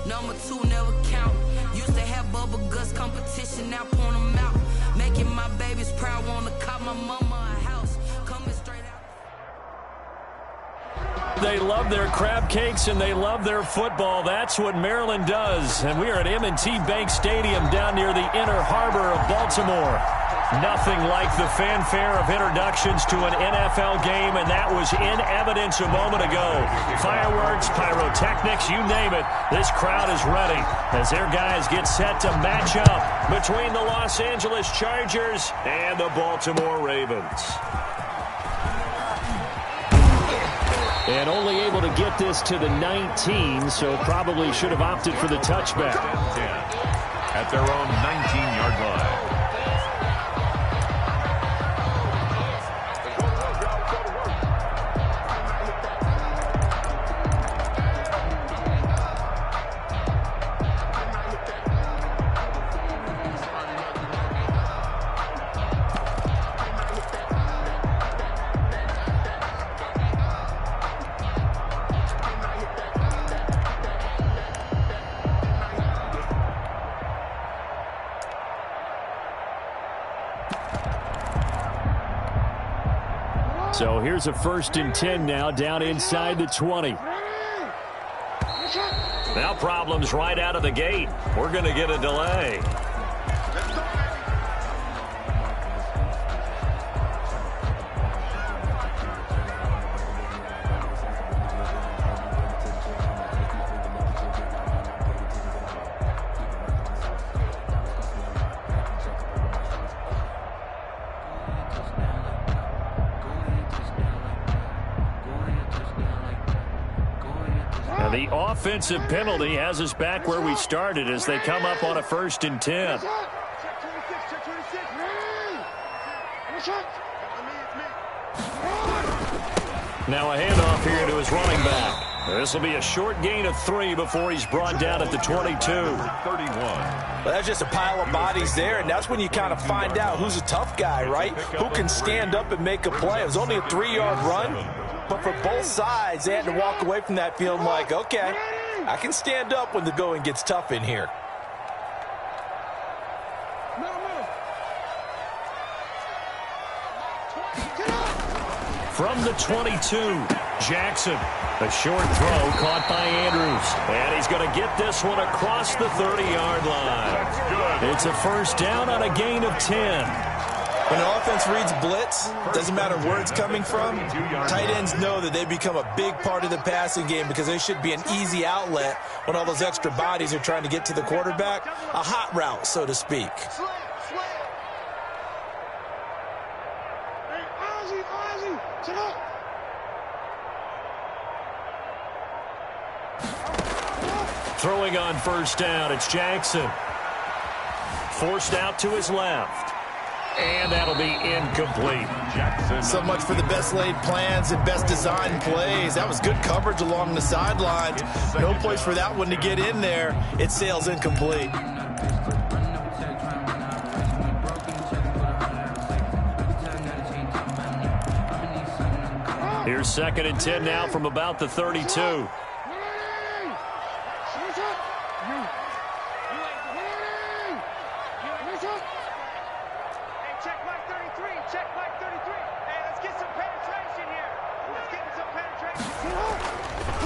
Number 2 never count. Used to have bubble guts competition, now point them out. Making my babies proud, wanna cop my mama a house. Coming straight out. They love their crab cakes and they love their football. That's what Maryland does. And we are at M&T Bank Stadium down near the Inner Harbor of Baltimore. Nothing like the fanfare of introductions to an NFL game, and that was in evidence a moment ago. Fireworks, pyrotechnics, you name it. This crowd is ready as their guys get set to match up between the Los Angeles Chargers and the Baltimore Ravens. And only able to get this to the 19, so probably should have opted for the touchback. At their own 19-yard line. So here's a 1st and 10 now, down inside the 20. Now problems right out of the gate. We're going to get a delay. The offensive penalty has us back where we started as they come up on a 1st and 10. Now a handoff here to his running back. This will be a short gain of 3 before he's brought down at the 22. 31. Well, that's just a pile of bodies there, and that's when you kind of find out who's a tough guy, right? Who can stand up and make a play. It was only a 3-yard run. But for both sides, they had to walk away from that field like, okay, I can stand up when the going gets tough in here. From the 22, Jackson. A short throw caught by Andrews. And he's going to get this one across the 30-yard line. It's a 1st down on a gain of 10. When an offense reads blitz, doesn't matter where it's coming from, tight ends know that they become a big part of the passing game because they should be an easy outlet when all those extra bodies are trying to get to the quarterback. A hot route, so to speak. Throwing on 1st down, it's Jackson. Forced out to his left. And that'll be incomplete. So much for the best laid plans and best designed plays. That was good coverage along the sidelines. No place for that one to get in there. It sails incomplete. Here's 2nd and 10 now from about the 32.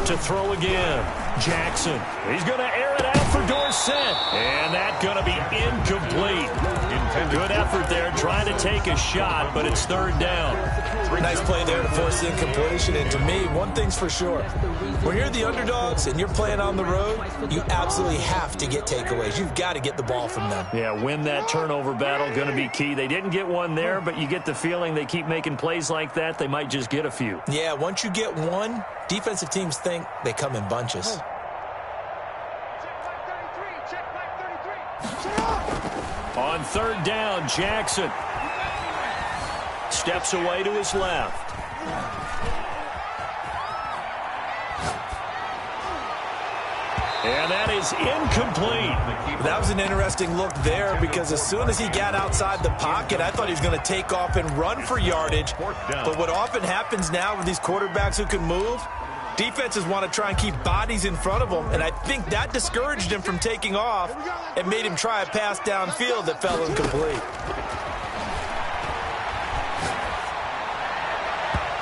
To throw again. Jackson. He's going to air it out for Dorsett. And that's going to be incomplete. Good effort there trying to take a shot, but it's 3rd down. Nice play there to force the incompletion. And to me, one thing's for sure. When you're the underdogs and you're playing on the road, you absolutely have to get takeaways. You've got to get the ball from them. Yeah, win that turnover battle, going to be key. They didn't get one there, but you get the feeling they keep making plays like that, they might just get a few. Yeah, once you get one, defensive teams think they come in bunches. On 3rd down, Jackson steps away to his left. And that is incomplete. That was an interesting look there because as soon as he got outside the pocket, I thought he was going to take off and run for yardage. But what often happens now with these quarterbacks who can move, Defenses want to try and keep bodies in front of them, and I think that discouraged him from taking off and made him try a pass downfield that fell incomplete.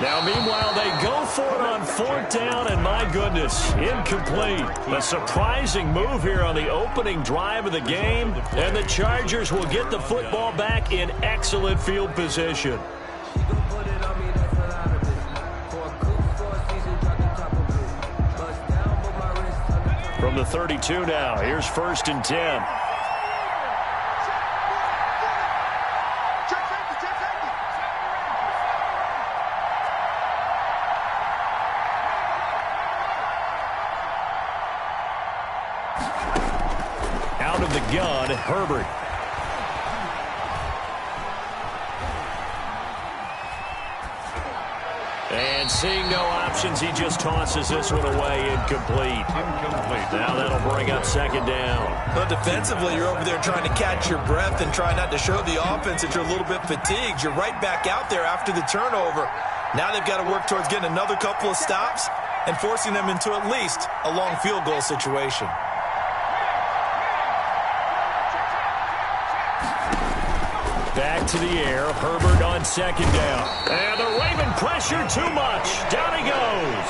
Now, meanwhile, they go for it on 4th down, and my goodness, incomplete. A surprising move here on the opening drive of the game, and the Chargers will get the football back in excellent field position. From the 32 now, here's 1st and 10. Out of the gun, Herbert. And seeing no options, he just tosses this one away, incomplete. Now that'll bring up 2nd down. But defensively, you're over there trying to catch your breath and try not to show the offense that you're a little bit fatigued. You're right back out there after the turnover. Now they've got to work towards getting another couple of stops and forcing them into at least a long field goal situation. Back to the air. Herbert on 2nd down. And the Raven pressure too much. Down he goes.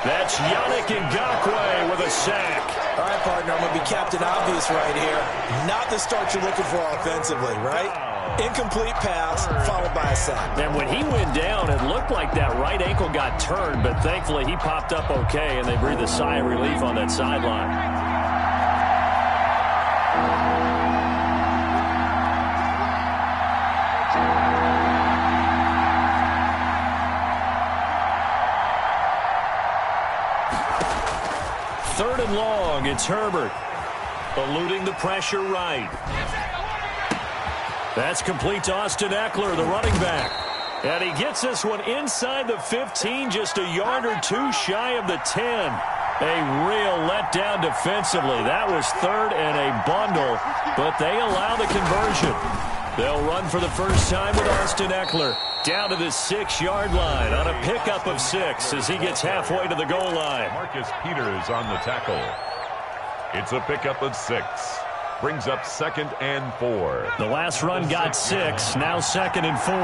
That's Yannick Ngakoue with a sack. All right, partner, I'm going to be Captain Obvious right here. Not the start you're looking for offensively, right? Incomplete pass followed by a sack. And when he went down, it looked like that right ankle got turned, but thankfully he popped up okay, and they breathed a sigh of relief on that sideline. Third and long, it's Herbert. Eluding the pressure right. That's complete to Austin Eckler, the running back. And he gets this one inside the 15, just a yard or two shy of the 10. A real letdown defensively. That was 3rd and a bundle, but they allow the conversion. They'll run for the first time with Austin Eckler. Down to the 6-yard line on a pickup of 6 as he gets halfway to the goal line. Marcus Peters on the tackle. It's a pickup of 6. Brings up 2nd and 4. The last run got 6. Now 2nd and 4.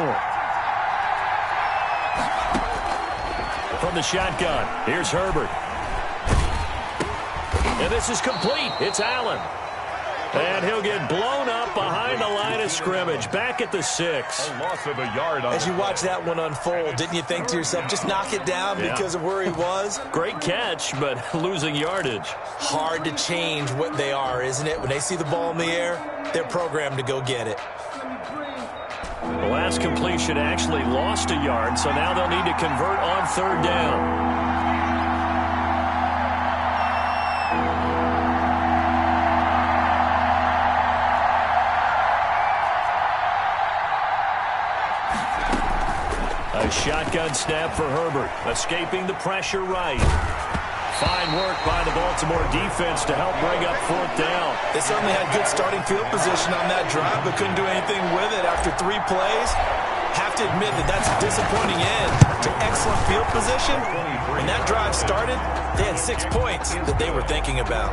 From the shotgun, here's Herbert. And this is complete. It's Allen. And he'll get blown up behind the line of scrimmage. Back at the 6. A loss of a yard. As you watch that one unfold, didn't you think to yourself, just knock it down because of where he was? Great catch, but losing yardage. Hard to change what they are, isn't it? When they see the ball in the air, they're programmed to go get it. The last completion actually lost a yard, so now they'll need to convert on 3rd down. A shotgun snap for Herbert, escaping the pressure right. Fine work by the Baltimore defense to help bring up 4th down. They certainly had good starting field position on that drive, but couldn't do anything with it after 3 plays. Have to admit that that's a disappointing end to excellent field position. When that drive started, they had 6 points that they were thinking about.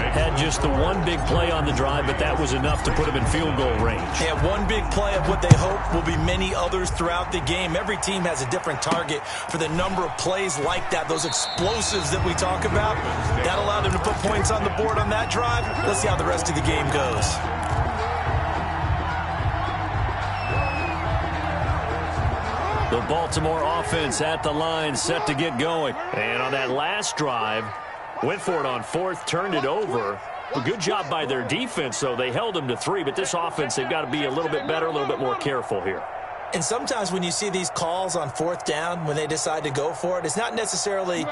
Had just the one big play on the drive, but that was enough to put them in field goal range. Yeah, one big play of what they hope will be many others throughout the game. Every team has a different target for the number of plays like that, those explosives that we talk about. That allowed them to put points on the board on that drive. Let's see how the rest of the game goes. The Baltimore offense at the line, set to get going. And on that last drive, went for it on 4th, turned it over. A good job by their defense, though. They held them to 3, but this offense, they've got to be a little bit better, a little bit more careful here. And sometimes when you see these calls on 4th down, when they decide to go for it, it's not necessarily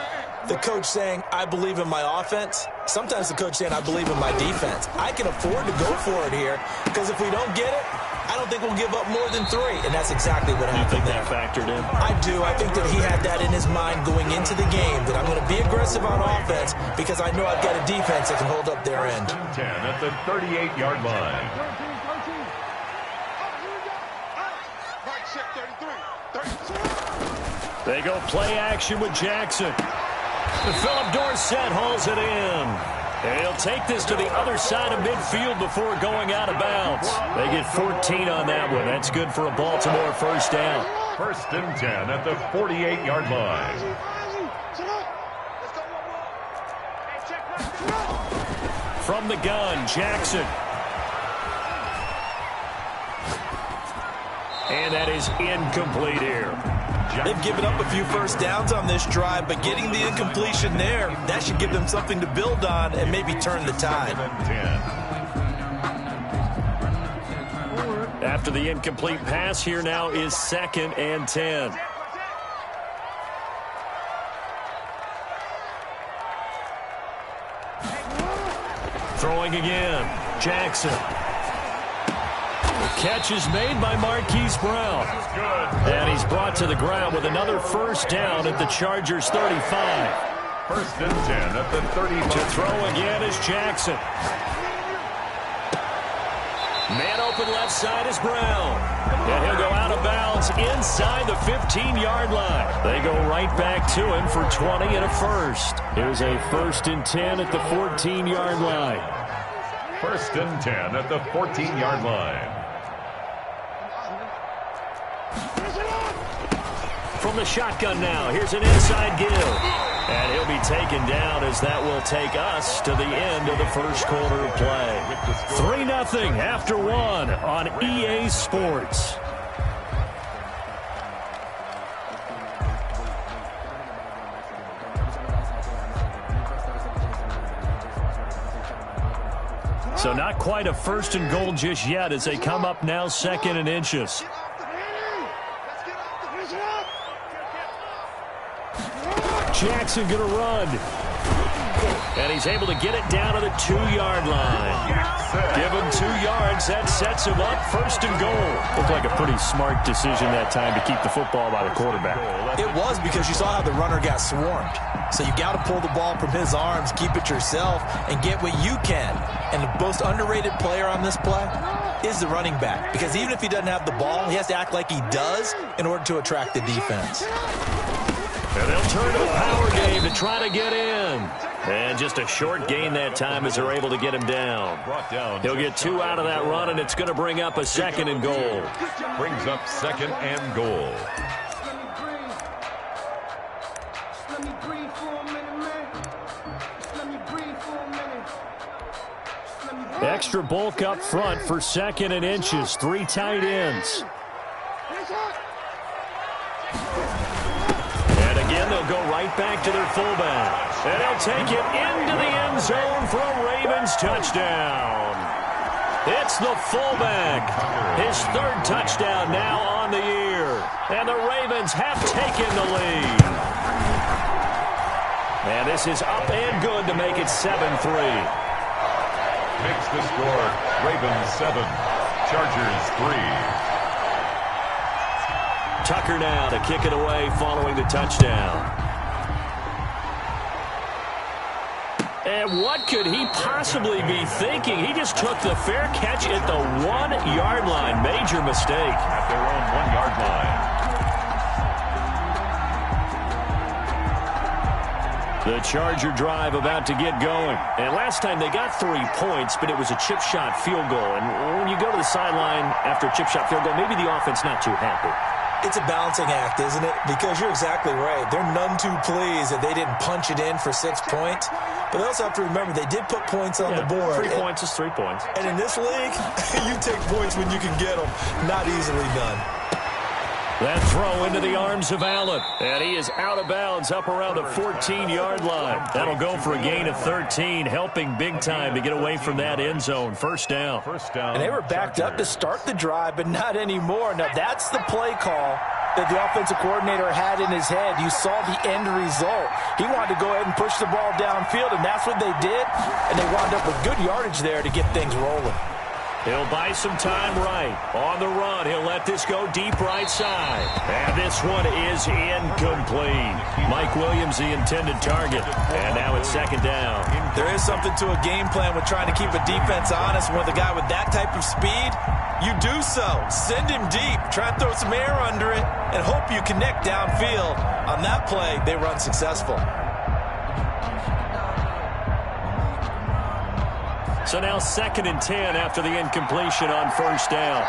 the coach saying, I believe in my offense. Sometimes the coach saying, I believe in my defense. I can afford to go for it here, because if we don't get it, I don't think we'll give up more than 3, and that's exactly what happened there. You think that factored in? I do. I think that he had that in his mind going into the game, that I'm going to be aggressive on offense because I know I've got a defense that can hold up their end. 10 at the 38-yard line. They go play action with Jackson. Philip Dorsett hauls it in. And he'll take this to the other side of midfield before going out of bounds. They get 14 on that one. That's good for a Baltimore first down. 1st and 10 at the 48-yard line. From the gun, Jackson. And that is incomplete here. They've given up a few first downs on this drive, but getting the incompletion there, that should give them something to build on and maybe turn the tide. After the incomplete pass, here now is 2nd and 10. Throwing again, Jackson. Catch is made by Marquise Brown. And he's brought to the ground with another first down at the Chargers' 35. 1st and 10 at the 30. To throw again is Jackson. Man open left side is Brown. And he'll go out of bounds inside the 15-yard line. They go right back to him for 20 and a first. Here's a 1st and 10 at the 14-yard line. 1st and 10 at the 14-yard line. From the shotgun now, here's an inside give. And he'll be taken down as that will take us to the end of the first quarter of play. 3-0 after 1 on EA Sports. So not quite a 1st and goal just yet as they come up now 2nd and inches. Jackson going to run. And he's able to get it down to the 2-yard line. Give him 2 yards. That sets him up 1st and goal. Looked like a pretty smart decision that time to keep the football by the quarterback. It was, because you saw how the runner got swarmed. So you got to pull the ball from his arms, keep it yourself, and get what you can. And the most underrated player on this play is the running back. Because even if he doesn't have the ball, he has to act like he does in order to attract the defense. And they'll turn to a power game to try to get in. And just a short gain that time as they're able to get him down. He'll get 2 out of that run, and it's going to bring up a 2nd and goal. Brings up 2nd and goal. Extra bulk up front for 2nd and inches. 3 tight ends. And again, they'll go right back to their fullback. And they'll take it into the end zone for a Ravens touchdown. It's the fullback. His 3rd touchdown now on the year. And the Ravens have taken the lead. And this is up and good to make it 7-3. Makes the score Ravens 7, Chargers 3. Tucker now to kick it away following the touchdown. And what could he possibly be thinking? He just took the fair catch at the 1-yard line. Major mistake. At their own 1-yard line. The Charger drive about to get going. And last time they got 3 points, but it was a chip shot field goal. And when you go to the sideline after a chip shot field goal, maybe the offense not too happy. It's a balancing act, isn't it? Because you're exactly right. They're none too pleased that they didn't punch it in for 6 points. But they also have to remember they did put points on the board. 3 points is 3 points. And in this league, you take points when you can get them. Not easily done. That throw into the arms of Allen. And he is out of bounds up around the 14-yard line. That'll go for a gain of 13, helping big time to get away from that end zone. First down. And they were backed up to start the drive, but not anymore. Now, that's the play call that the offensive coordinator had in his head. You saw the end result. He wanted to go ahead and push the ball downfield, and that's what they did. And they wound up with good yardage there to get things rolling. He'll buy some time right. On the run, he'll let this go deep right side. And this one is incomplete. Mike Williams, the intended target. And now it's 2nd down. There is something to a game plan with trying to keep a defense honest. With a guy with that type of speed, you do so. Send him deep. Try and throw some air under it and hope you connect downfield. On that play, they run successful. So now 2nd and 10 after the incompletion on first down.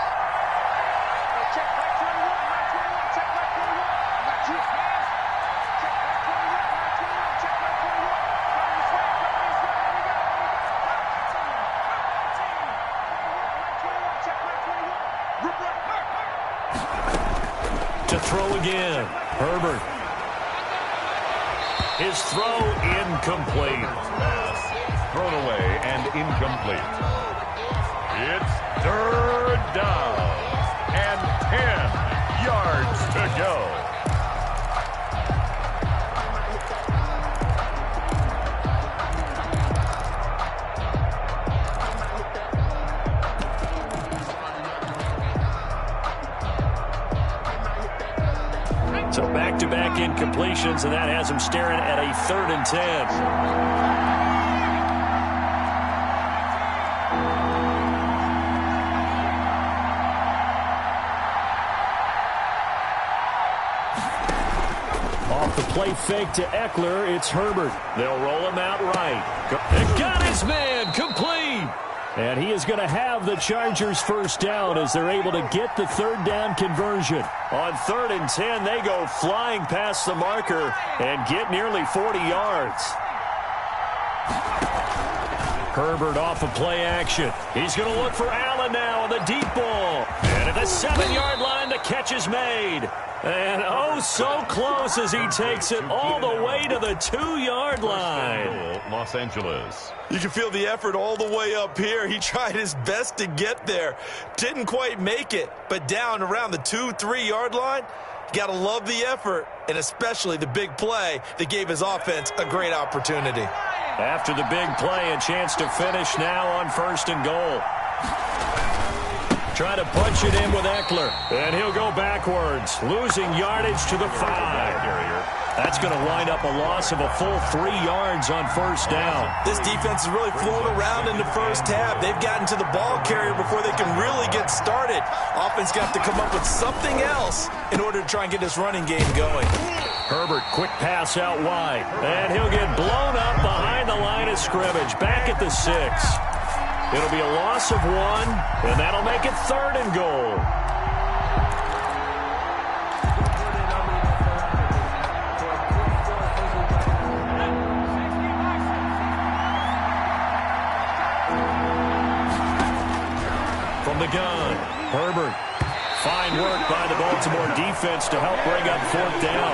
To throw again, Herbert. His throw incomplete. Pass thrown away and incomplete. It's 3rd down and 10 yards to go. So back-to-back incompletions, and that has him staring at a 3rd and 10. Off the play fake to Eckler, it's Herbert. They'll roll him out right. Got his man, complete. And he is going to have the Chargers first down as they're able to get the 3rd down conversion. On 3rd and 10, they go flying past the marker and get nearly 40 yards. Herbert off of play action. He's going to look for Allen now on the deep ball. And at the 7-yard line, the catch is made. And oh, so close as he takes it all the way to the 2-yard line. Los Angeles. You can feel the effort all the way up here. He tried his best to get there. Didn't quite make it, but down around the 2-3-yard line, got to love the effort, and especially the big play that gave his offense a great opportunity. After the big play, a chance to finish now on 1st and goal. Try to punch it in with Eckler, and he'll go backwards, losing yardage to the 5. That's going to wind up a loss of a full 3 yards on 1st down. This defense has really flown around in the first half. They've gotten to the ball carrier before they can really get started. Offense got to come up with something else in order to try and get this running game going. Herbert, quick pass out wide, and he'll get blown up behind the line of scrimmage, back at the 6. It'll be a loss of 1, and that'll make it 3rd and goal. From the gun, Herbert. Fine work by the Baltimore defense to help bring up 4th down.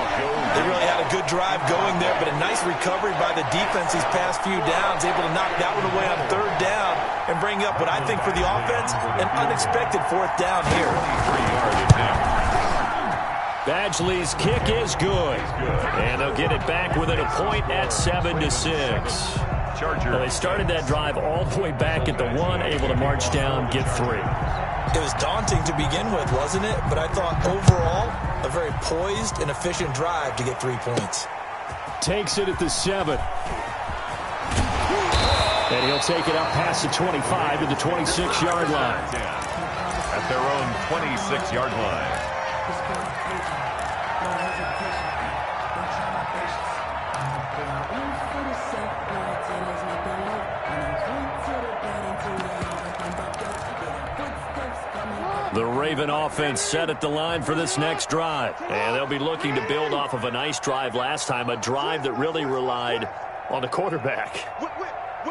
They really had a good drive going there, but a nice recovery by the defense these past few downs, able to knock that one away on 3rd down and bring up what I think for the offense, an unexpected 4th down here. 3-yard attempt. Badgley's kick is good, and they'll get it back within a point at 7-6. Well, they started that drive all the way back at the 1, able to march down, get 3. It was daunting to begin with, wasn't it? But I thought overall, a very poised and efficient drive to get 3 points. Takes it at the 7. And he'll take it up past the 25 to the 26-yard line. At their own 26-yard line. The Raven offense set at the line for this next drive. And they'll be looking to build off of a nice drive last time, a drive that really relied on the quarterback.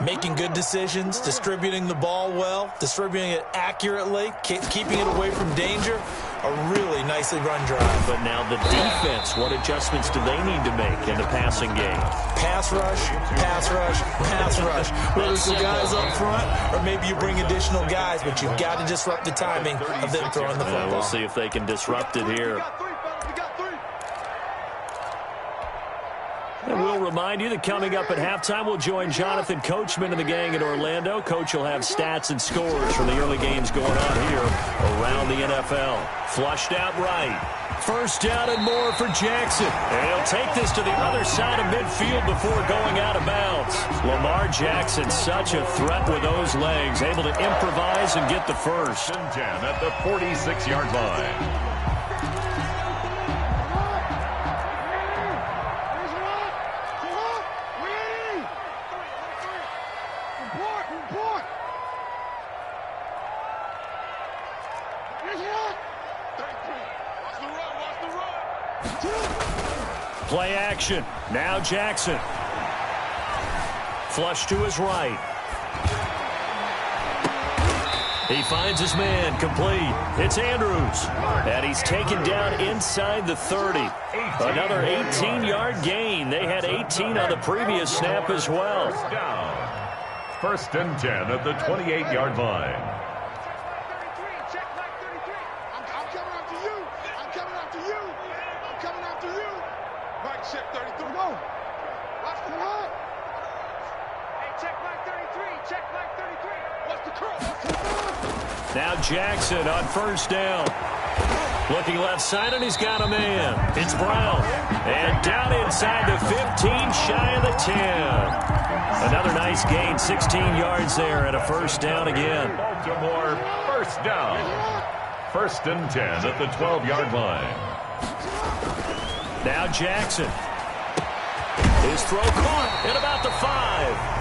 Making good decisions, distributing the ball well, distributing it accurately, keeping it away from danger. A really nicely run drive. But now the defense, what adjustments do they need to make in the passing game? Pass rush, pass rush, pass rush. Whether it's the guys up front or maybe you bring additional guys, but you've got to disrupt the timing of them throwing the football. We'll see if they can disrupt it here. And we'll remind you that coming up at halftime, we'll join Jonathan Coachman and the gang in Orlando. Coach will have stats and scores from the early games going on here around the NFL. Flushed out right. 1st down and more for Jackson. And he'll take this to the other side of midfield before going out of bounds. Lamar Jackson, such a threat with those legs, able to improvise and get the first. 10 at the 46-yard line. Play action. Now Jackson. Flush to his right. He finds his man, complete. It's Andrews. And he's taken down inside the 30. Another 18-yard gain. They had 18 on the previous snap as well. First and 10 at the 28-yard line. Check back 33. I'm coming after you. I'm coming after you. I'm coming after you. Mike, check 33. Go. Watch the line. Hey, check back 33. Check back 33. What's the curl? Now Jackson on first down. Looking left side, and he's got a man. It's Brown. And down inside the 15, shy of the 10. Another nice gain, 16 yards there, and a first down again. Baltimore, first down. First and 10 at the 12-yard line. Now Jackson. His throw caught at about the 5.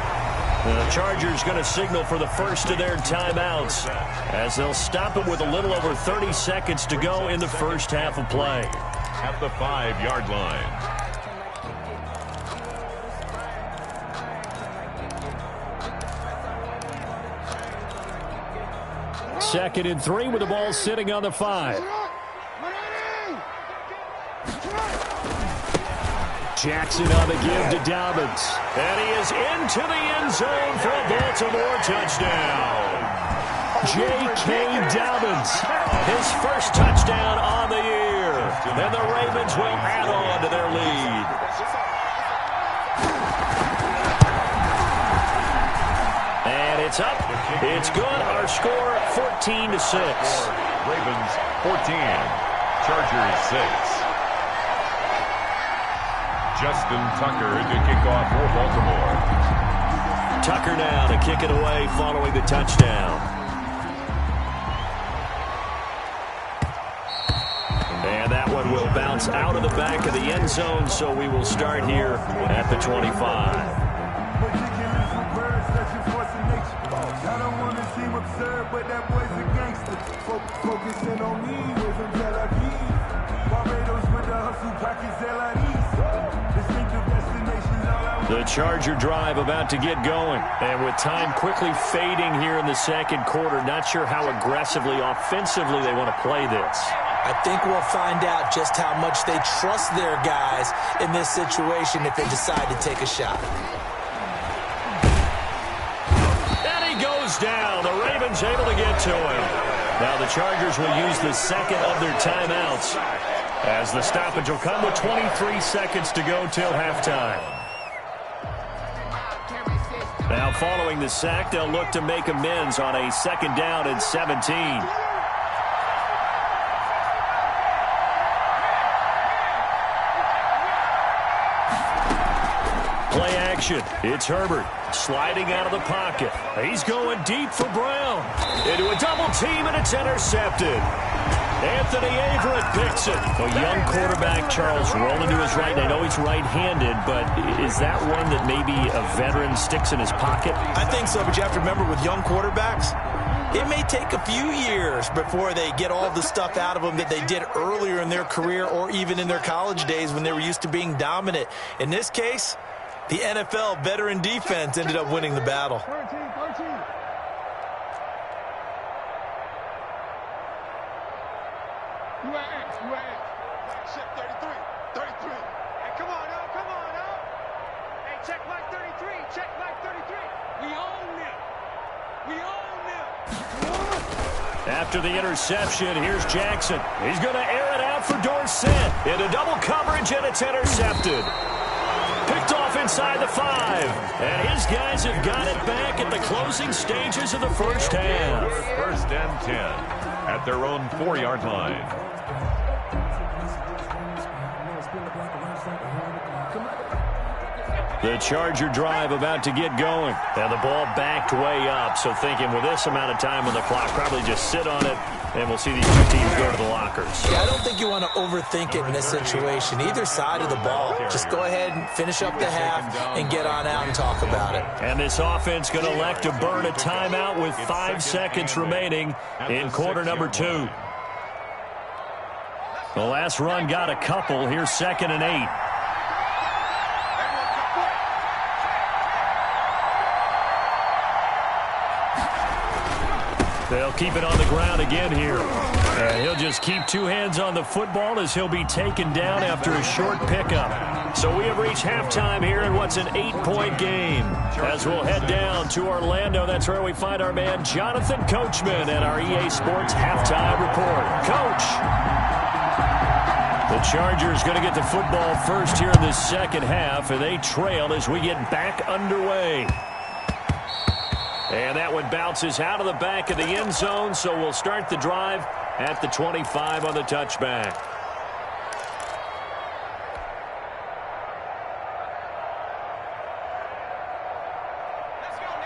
The Chargers going to signal for the first of their timeouts as they'll stop it with a little over 30 seconds to go in the first half of play. At the 5-yard line. Second and 3 with the ball sitting on the 5. Jackson on the give to Dobbins. And he is into the end zone for a Baltimore touchdown. J.K. Dobbins, his first touchdown on the year. And the Ravens will add on to their lead. And it's up. It's good. Our score 14-6. Ravens 14. Chargers 6. Justin Tucker to kick off for Baltimore. Tucker now to kick it away following the touchdown. And that one will bounce out of the back of the end zone, so we will start here at the 25. I don't want to seem absurd, but that boy's a gangster. Focusing on me, was in Tel Aviv. Barbados with the hustle, pockets LIDs. Distinctive destinations, all I want. The Charger drive about to get going. And with time quickly fading here in the second quarter, not sure how aggressively, offensively they want to play this. I think we'll find out just how much they trust their guys in this situation if they decide to take a shot. Down. The Ravens able to get to him. Now the Chargers will use the second of their timeouts as the stoppage will come with 23 seconds to go till halftime. Now following the sack, they'll look to make amends on a second down and 17. Play action. It's Herbert sliding out of the pocket. He's going deep for Brown. Into a double team, and it's intercepted. Anthony Averett picks it. A young quarterback, Charles, rolling to his right. I know he's right-handed, but is that one that maybe a veteran sticks in his pocket? I think so, but you have to remember with young quarterbacks, it may take a few years before they get all the stuff out of them that they did earlier in their career or even in their college days when they were used to being dominant. In this case, the NFL veteran defense ended up winning the battle. 13. You at check 33. 33. Hey, come on up. Hey, check like 33. Check like 33. We own them. After the interception, here's Jackson. He's going to air it out for Dorsett. Into double coverage, and it's intercepted. Picked off inside the 5. And his guys have got it back at the closing stages of the first half. First and 10 at their own 4-yard line. The Charger drive about to get going. And the ball backed way up. So thinking with this amount of time on the clock, probably just sit on it, and we'll see these two teams go to the lockers. Yeah, I don't think you want to overthink it in this situation. Either side of the ball. Just go ahead and finish up the half and get on out and talk about it. And this offense going to elect to burn a timeout with 5 seconds remaining in quarter number 2. The last run got a couple. Here's 2nd and 8. They'll keep it on the ground again here. And he'll just keep 2 hands on the football as he'll be taken down after a short pickup. So we have reached halftime here in what's an 8-point game. As we'll head down to Orlando, that's where we find our man Jonathan Coachman at our EA Sports Halftime Report. Coach! The Chargers going to get the football first here in the second half, and they trail as we get back underway. And that one bounces out of the back of the end zone, so we'll start the drive at the 25 on the touchback.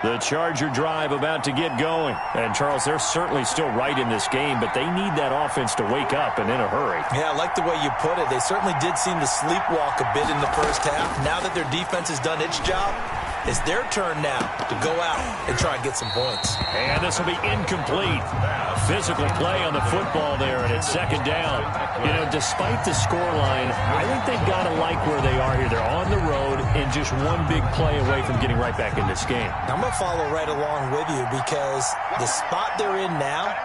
The Charger drive about to get going. And, Charles, they're certainly still right in this game, but they need that offense to wake up and in a hurry. Yeah, I like the way you put it. They certainly did seem to sleepwalk a bit in the first half. Now that their defense has done its job, it's their turn now to go out and try and get some points. And this will be incomplete. Physical play on the football there, and it's 2nd down. You know, despite the scoreline, I think they've got to like where they are here. They're on the road and just one big play away from getting right back in this game. I'm going to follow right along with you because the spot they're in now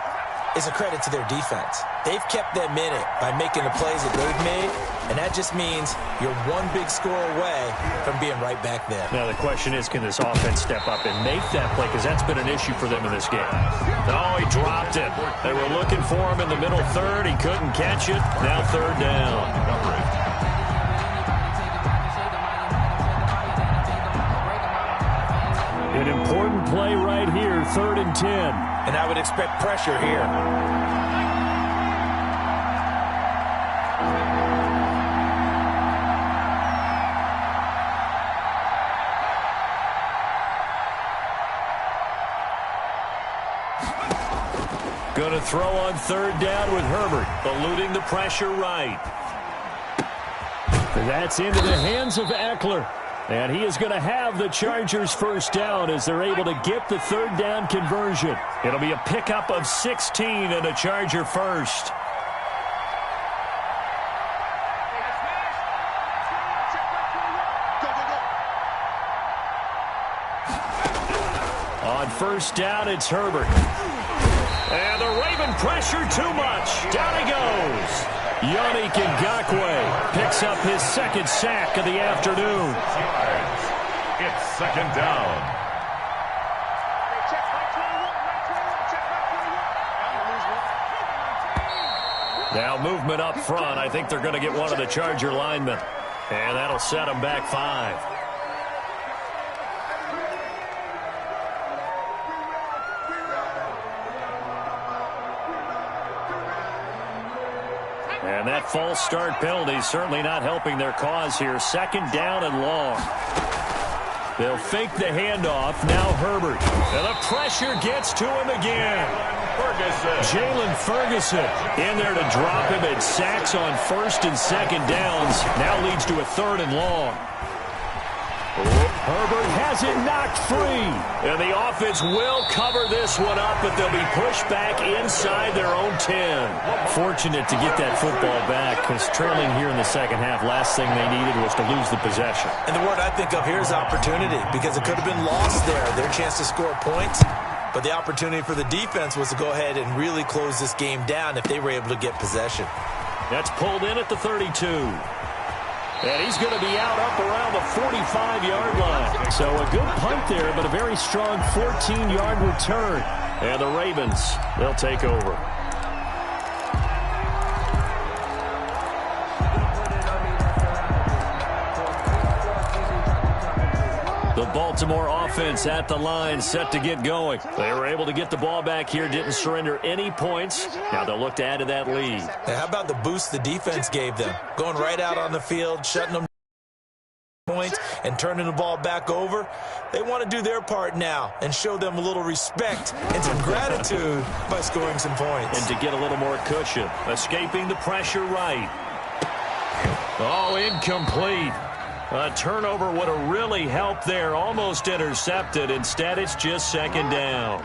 is a credit to their defense. They've kept them in it by making the plays that they've made, and that just means you're one big score away from being right back there. Now the question is, can this offense step up and make that play? Because that's been an issue for them in this game. Oh, he dropped it. They were looking for him in the middle third. He couldn't catch it. Now 3rd down. An important play right here, 3rd and 10. And I would expect pressure here. Going to throw on 3rd down with Herbert, eluding the pressure right. That's into the hands of Eckler. And he is going to have the Chargers first down as they're able to get the 3rd down conversion. It'll be a pickup of 16 and a Charger first. On 1st down, it's Herbert. And the Raven pressure too much. Down he goes. Yannick Ngakoue picks up his 2nd sack of the afternoon. It's 2nd down. Now movement up front. I think they're going to get one of the Charger linemen. And that'll set them back 5. And that false start penalty certainly not helping their cause here. 2nd down and long. They'll fake the handoff. Now Herbert. And the pressure gets to him again. Jalen Ferguson in there to drop him at sacks on 1st and 2nd downs. Now leads to a 3rd and long. Herbert has it knocked free. And the offense will cover this one up, but they'll be pushed back inside their own 10. Fortunate to get that football back because trailing here in the second half, last thing they needed was to lose the possession. And the word I think of here is opportunity because it could have been lost there, their chance to score points. But the opportunity for the defense was to go ahead and really close this game down if they were able to get possession. That's pulled in at the 32. And he's going to be out up around the 45-yard line. So a good punt there, but a very strong 14-yard return. And the Ravens, they'll take over. The Baltimore offense at the line, set to get going. They were able to get the ball back here, didn't surrender any points. Now they'll look to add to that lead. Now, how about the boost the defense gave them? Going right out on the field, shutting them points, and turning the ball back over. They want to do their part now and show them a little respect and some gratitude by scoring some points. And to get a little more cushion, escaping the pressure right. Oh, incomplete. A turnover would have really helped there. Almost intercepted. Instead, it's just 2nd down.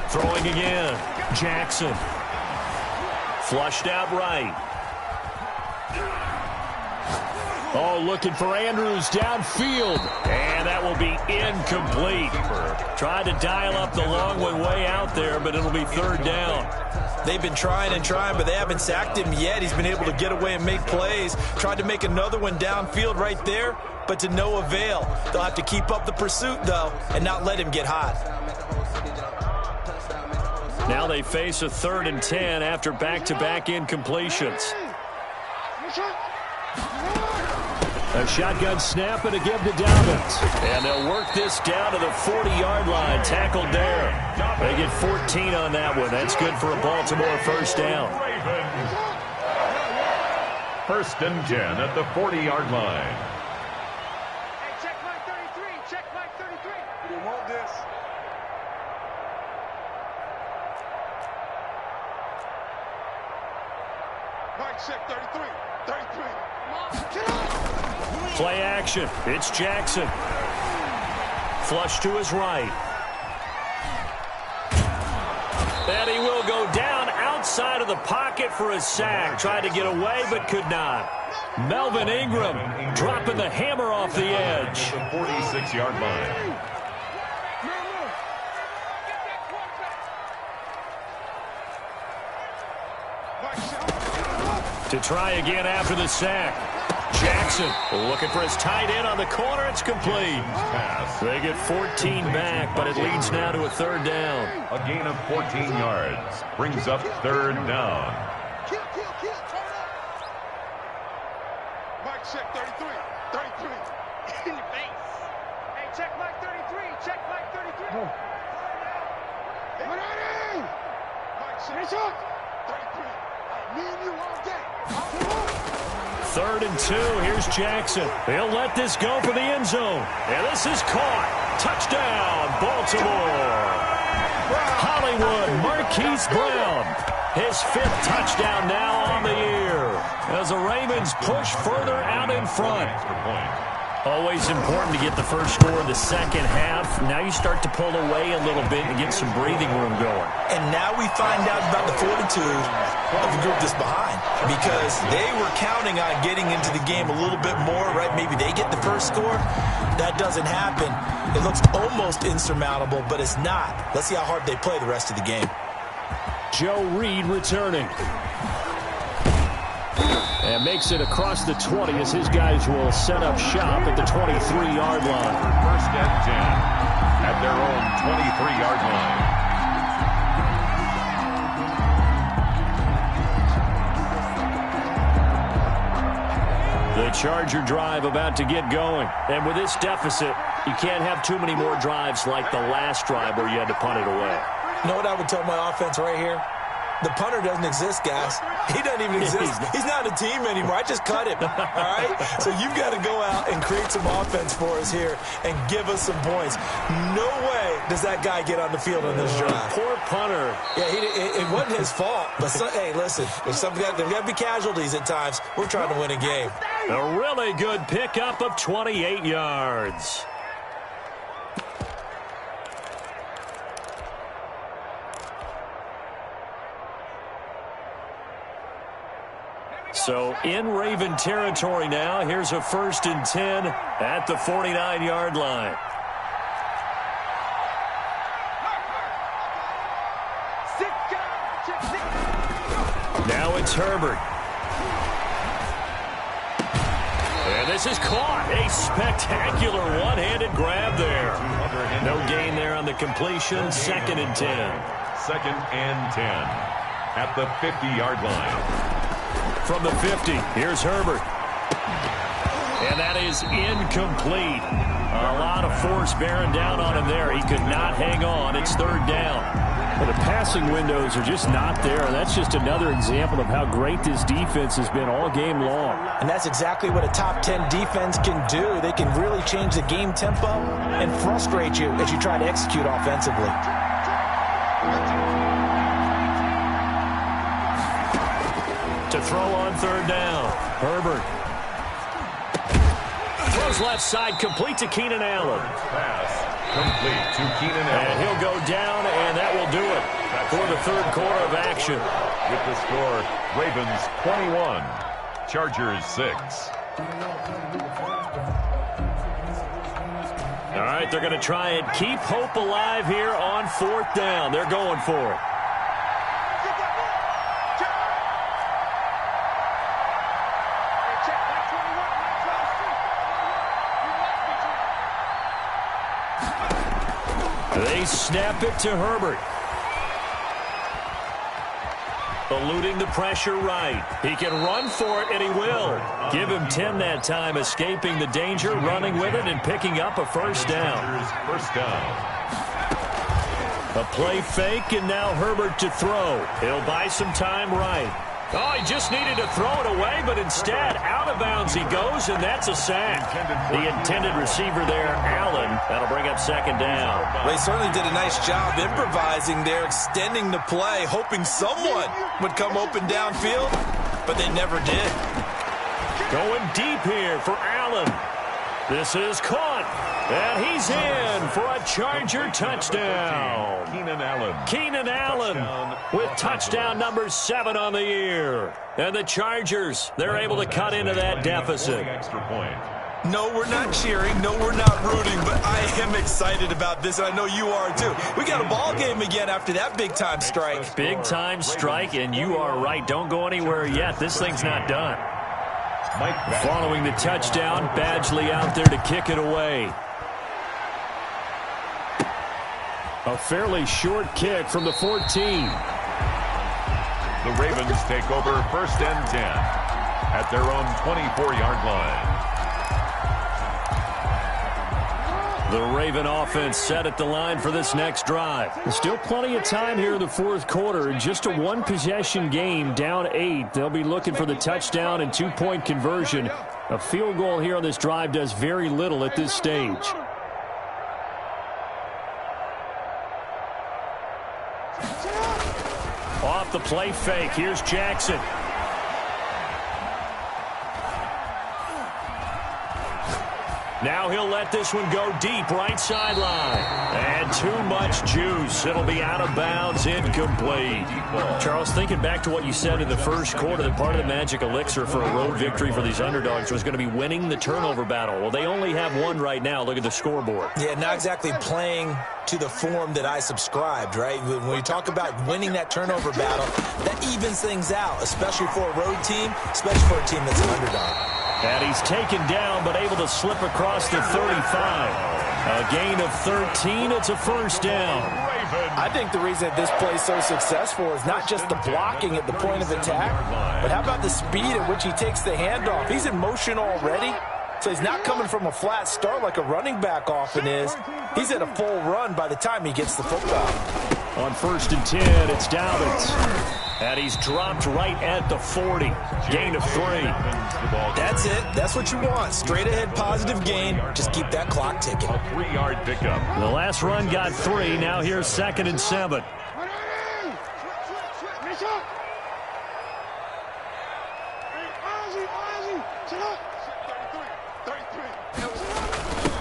Throwing again. Jackson. Flushed out right. Oh, looking for Andrews downfield. And that will be incomplete. Tried to dial up the long one way out there, but it'll be third down. They've been trying and trying, but they haven't sacked him yet. He's been able to get away and make plays. Tried to make another one downfield right there, but to no avail. They'll have to keep up the pursuit, though, and not let him get hot. Now they face a 3rd and 10 after back-to-back incompletions. A shotgun snap and a give to Dobbins. And they'll work this down to the 40-yard line. Tackled there. They get 14 on that one. That's good for a Baltimore first down. 1st and 10 at the 40-yard line. Hey, check Mike 33. Check Mike 33. We want this. Mike, check 33. 33. Get up. Play action. It's Jackson. Flush to his right. And he will go down outside of the pocket for a sack. Tried to get away, but could not. Melvin Ingram dropping the hammer off the edge. The 46-yard line. To try again after the sack. Jackson looking for his tight end on the corner. It's complete. They get 14 back, but it leads now to a 3rd down. A gain of 14 yards brings up 3rd down. Kill, turn up. Mike, check 33. 33. In your face. Hey, check Mike 33. Check Mike 33. Hey, Mike, check 33. Me and you all day. 3rd and 2. Here's Jackson. He'll let this go for the end zone. And this is caught. Touchdown, Baltimore. Hollywood Marquise Brown. His 5th touchdown now on the year. As the Ravens push further out in front. Always important to get the first score in the second half. Now you start to pull away a little bit and get some breathing room going. And now we find out about the fortitude of the group that's behind, because they were counting on getting into the game a little bit more, right? Maybe they get the first score. That doesn't happen. It looks almost insurmountable, but it's not. Let's see how hard they play the rest of the game. Joe Reed returning. And makes it across the 20 as his guys will set up shop at the 23-yard line. 1st and 10 at their own 23-yard line. The Charger drive about to get going. And with this deficit, you can't have too many more drives like the last drive where you had to punt it away. You know what I would tell my offense right here? The punter doesn't exist, guys. He doesn't even exist. He's not a team anymore. I just cut him, all right? So you've got to go out and create some offense for us here and give us some points. No way does that guy get on the field on this drive. Poor punter. Yeah, it wasn't his fault. But, hey, listen, there's got to be casualties at times. We're trying to win a game. A really good pickup of 28 yards. So in Raven territory now. Here's a 1st and 10 at the 49-yard line. Now it's Herbert. And this is caught. A spectacular one-handed grab there. No gain there on the completion. 2nd and 10. 2nd and 10 at the 50-yard line. From the 50, here's Herbert. And that is incomplete. A lot of force bearing down on him there. He could not hang on. It's 3rd down. Well, the passing windows are just not there. That's just another example of how great this defense has been all game long. And that's exactly what a top 10 defense can do. They can really change the game tempo and frustrate you as you try to execute offensively. To throw on 3rd down. Herbert. Throws left side, complete to Keenan Allen. Complete to Keenan Allen. And he'll go down, and that will do it for the third quarter of action. With the score, Ravens 21, Chargers 6. All right, they're going to try and keep hope alive here on fourth down. They're going for it. They snap it to Herbert. Eluding the pressure right. He can run for it, and he will. Give him 10 that time, escaping the danger, running with it, and picking up a first down. First down. A play fake, and now Herbert to throw. He'll buy some time right. Oh, he just needed to throw it away, but instead, out of bounds he goes, and that's a sack. The intended receiver there, Allen. That'll bring up second down. They certainly did a nice job improvising there, extending the play, hoping someone would come open downfield, but they never did. Going deep here for Allen. This is caught, and he's in for a Charger touchdown. Keenan Allen with touchdown number 7 on the year. And the Chargers, they're able to cut into that deficit. Extra point. No, we're not cheering. No, we're not rooting, but I am excited about this, and I know you are too. We got a ball game again after that big-time strike. Big-time strike, and you are right. Don't go anywhere yet. This thing's not done. Following the touchdown, Badgley out there to kick it away. A fairly short kick from the 14. The Ravens take over first and 10 at their own 24-yard line. The Raven offense set at the line for this next drive. There's still plenty of time here in the fourth quarter. Just a one-possession game, down 8. They'll be looking for the touchdown and two-point conversion. A field goal here on this drive does very little at this stage. Off the play fake. Here's Jackson. Now he'll let this one go deep, right sideline. And too much juice. It'll be out of bounds, incomplete. Charles, thinking back to what you said in the first quarter, that part of the magic elixir for a road victory for these underdogs was going to be winning the turnover battle. Well, they only have one right now. Look at the scoreboard. Yeah, not exactly playing to the form that I subscribed, right? When we talk about winning that turnover battle, that evens things out, especially for a road team, especially for a team that's an underdog. And he's taken down, but able to slip across the 35. A gain of 13. It's a first down. I think the reason that this play is so successful is not just the blocking at the point of attack, but how about the speed at which he takes the handoff? He's in motion already, so he's not coming from a flat start like a running back often is. He's at a full run by the time he gets the football. On first and 10, it's Dobbins. And he's dropped right at the 40. Gain of 3. That's it. That's what you want. Straight ahead positive gain. Just keep that clock ticking. A 3-yard pickup. The last run got 3. Now here's second and 7.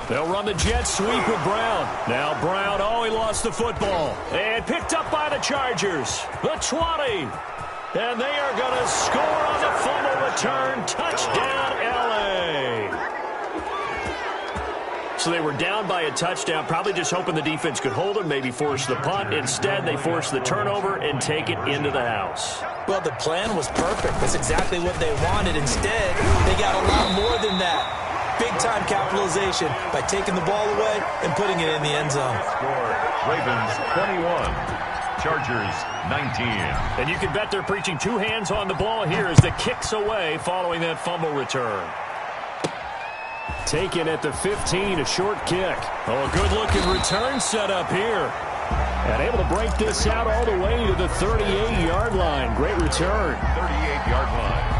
They'll run the jet sweep with Brown. Now Brown, he lost the football. And picked up by the Chargers. The 20. And they are going to score on the fumble return. Touchdown, L.A. So they were down by a touchdown, probably just hoping the defense could hold them, maybe force the punt. Instead, they forced the turnover and take it into the house. Well, the plan was perfect. That's exactly what they wanted. Instead, they got a lot more than that. Big-time capitalization by taking the ball away and putting it in the end zone. Score, Ravens 21, Chargers 19. And you can bet they're preaching two hands on the ball here as the kick's away following that fumble return. Taken at the 15, a short kick. Oh, a good-looking return set up here. And able to break this out all the way to the 38-yard line. Great return. 38-yard line.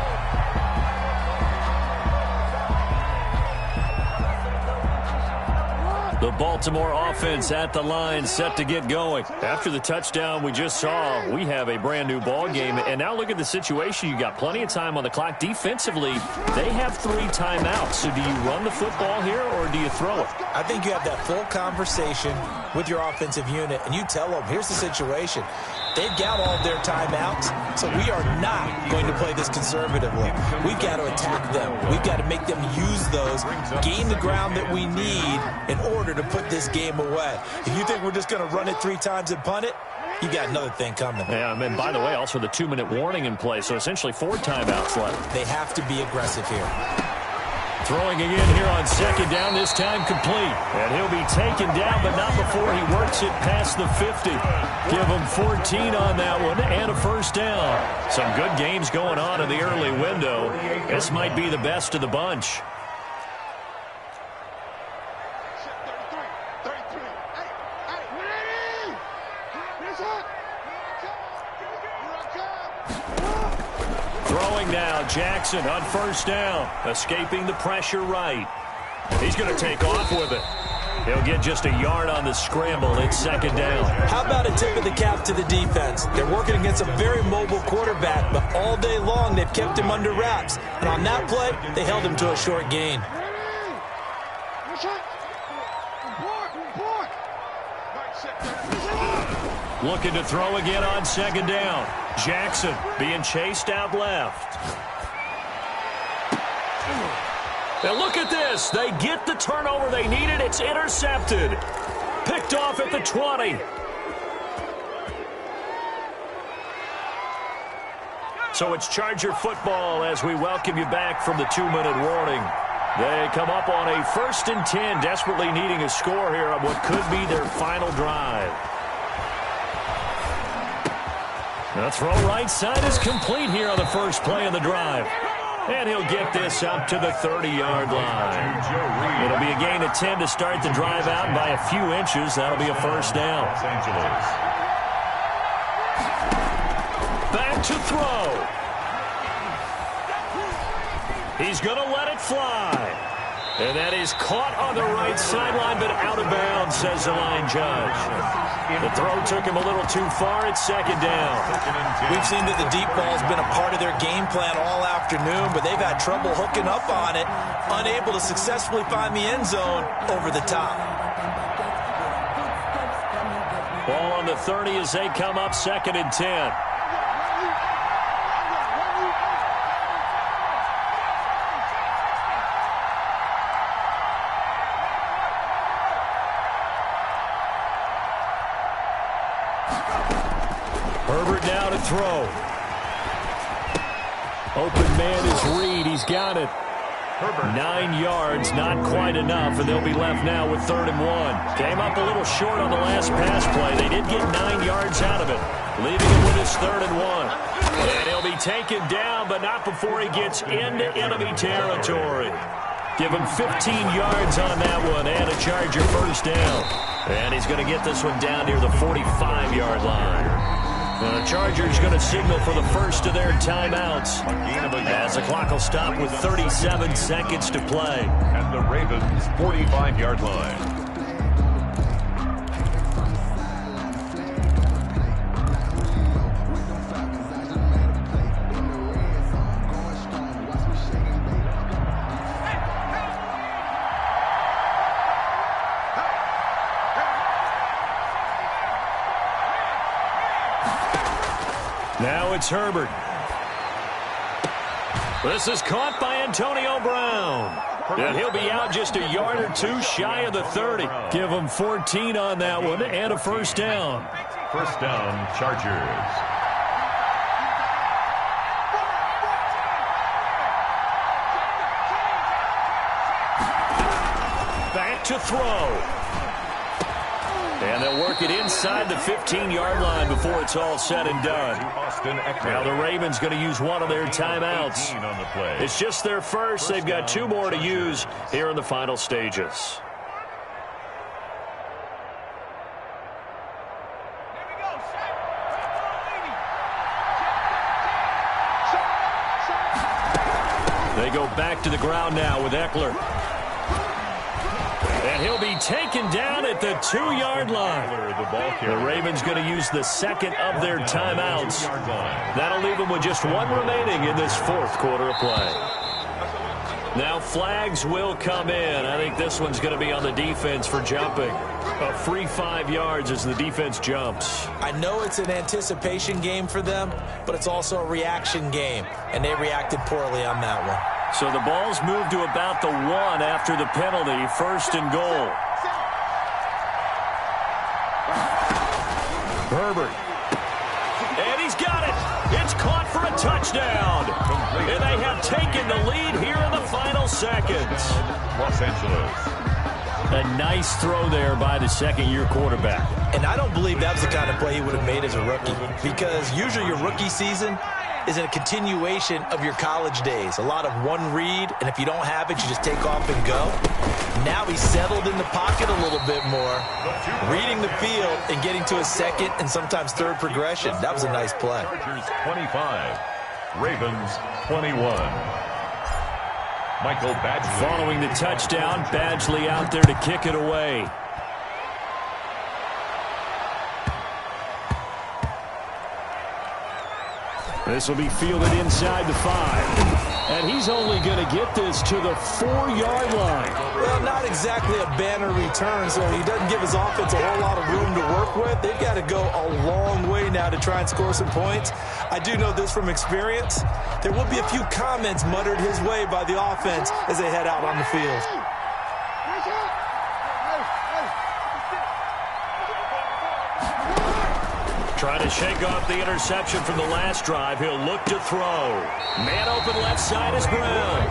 The Baltimore offense at the line, set to get going. After the touchdown we just saw, we have a brand new ball game. And now look at the situation. You got plenty of time on the clock. Defensively, they have 3 timeouts. So do you run the football here or do you throw it? I think you have that full conversation with your offensive unit, and you tell them, here's the situation. They've got all of their timeouts, so we are not going to play this conservatively. We've got to attack them. We've got to make them use those, gain the ground that we need in order to put this game away. If you think we're just going to run it 3 times and punt it, you got another thing coming. Yeah, and by the way, also the 2-minute warning in play, so essentially 4 timeouts left. They have to be aggressive here. Throwing again here on 2nd down, this time complete. And he'll be taken down, but not before he works it past the 50. Give him 14 on that one and a 1st down. Some good games going on in the early window. This might be the best of the bunch. Throwing now, Jackson on 1st down, escaping the pressure right. He's going to take off with it. He'll get just a yard on the scramble. It's 2nd down. How about a tip of the cap to the defense? They're working against a very mobile quarterback, but all day long they've kept him under wraps. And on that play, they held him to a short gain. Looking to throw again on 2nd down. Jackson being chased out left. Now look at this. They get the turnover they needed. It's intercepted. Picked off at the 20. So it's Charger football as we welcome you back from the 2-minute warning. They come up on a 1st and 10, desperately needing a score here on what could be their final drive. The throw right side is complete here on the first play of the drive. And he'll get this up to the 30-yard line. It'll be a gain of 10 to start the drive out by a few inches. That'll be a 1st down. Back to throw. He's going to let it fly. And that is caught on the right sideline, but out of bounds, says the line judge. The throw took him a little too far. It's 2nd down. We've seen that the deep ball has been a part of their game plan all afternoon, but they've had trouble hooking up on it, unable to successfully find the end zone over the top. Ball on the 30 as they come up 2nd and 10. Herbert now to throw. Open man is Reed. He's got it. 9 yards, not quite enough, and they'll be left now with 3rd and 1. Came up a little short on the last pass play. They did get 9 yards out of it, leaving him with his 3rd and 1. And he'll be taken down, but not before he gets into enemy territory. Give him 15 yards on that one and a Charger 1st down. And he's going to get this one down near the 45-yard line. The Chargers going to signal for the first of their timeouts as the clock will stop with 37 seconds to play. At the Ravens' 45-yard line. Now it's Herbert. This is caught by Antonio Brown. And he'll be out just a yard or 2 shy of the 30. Give him 14 on that one and a 1st down. 1st down, Chargers. Back to throw. And they'll work it inside the 15-yard line before it's all said and done. Now the Ravens going to use one of their timeouts. It's just their first. They've got 2 more to use here in the final stages. They go back to the ground now with Eckler. And he'll be taken down at the 2-yard line. The Ravens going to use the second of their timeouts. That'll leave them with just one remaining in this fourth quarter of play. Now flags will come in. I think this one's going to be on the defense for jumping. A free 5 yards as the defense jumps. I know it's an anticipation game for them, but it's also a reaction game, and they reacted poorly on that one. So the ball's moved to about the 1 after the penalty. First and goal. Herbert. And he's got it. It's caught for a touchdown. And they have taken the lead here in the final seconds. Los Angeles. A nice throw there by the second-year quarterback. And I don't believe that was the kind of play he would have made as a rookie, because usually your rookie season is a continuation of your college days. A lot of one read, and if you don't have it, you just take off and go. Now he's settled in the pocket a little bit more, reading the field and getting to a second and sometimes third progression. That was a nice play. Chargers 25, Ravens 21. Michael Badgley. Following the touchdown, Badgley out there to kick it away. This will be fielded inside the 5. And he's only going to get this to the 4-yard line. Well, not exactly a banner return, so he doesn't give his offense a whole lot of room to work with. They've got to go a long way now to try and score some points. I do know this from experience. There will be a few comments muttered his way by the offense as they head out on the field. Trying to shake off the interception from the last drive. He'll look to throw. Man open left side is Brown.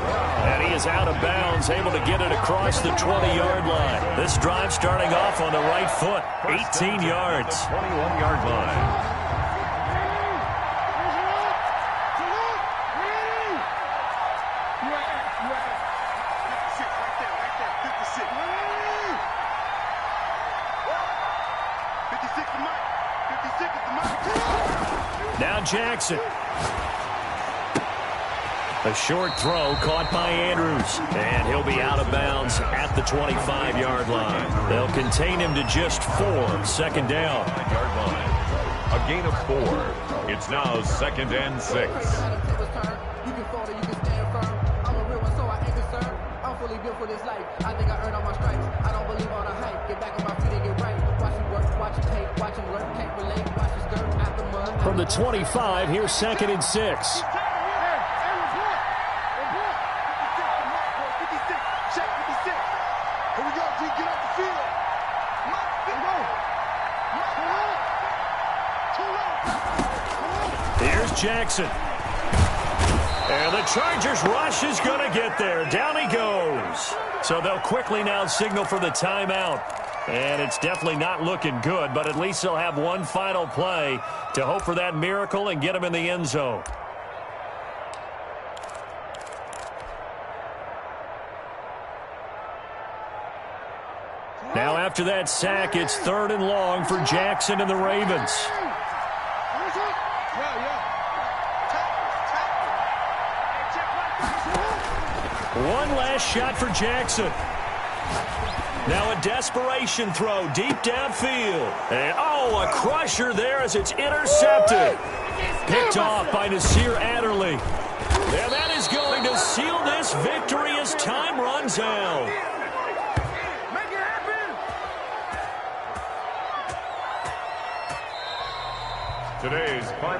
And he is out of bounds, able to get it across the 20-yard line. This drive starting off on the right foot. 18 yards. 21-yard line. Now Jackson. A short throw caught by Andrews. And he'll be out of bounds at the 25-yard line. They'll contain him to just 4. Second down. 9-yard line. A gain of 4. It's now 2nd and 6. You can fall or you can stand firm. I'm a real one, so I ain't concerned. I'm fully built for this life. I think I earned all my stripes. I don't believe all the hype. Get back on my feet and get right. Watch me work, watch him take, watch him work. Can't relate, watch his skirt out the mud. From the 25, here's 2nd and 6. Here's Jackson. And the Chargers rush is going to get there. Down he goes. So they'll quickly now signal for the timeout. And it's definitely not looking good, but at least they'll have one final play to hope for that miracle and get him in the end zone. Now after that sack, it's 3rd and long for Jackson and the Ravens. One last shot for Jackson. Now a desperation throw deep downfield. And a crusher there as it's intercepted. Picked off by Nasir Adderley. And that is going to seal this victory as time runs out. Today's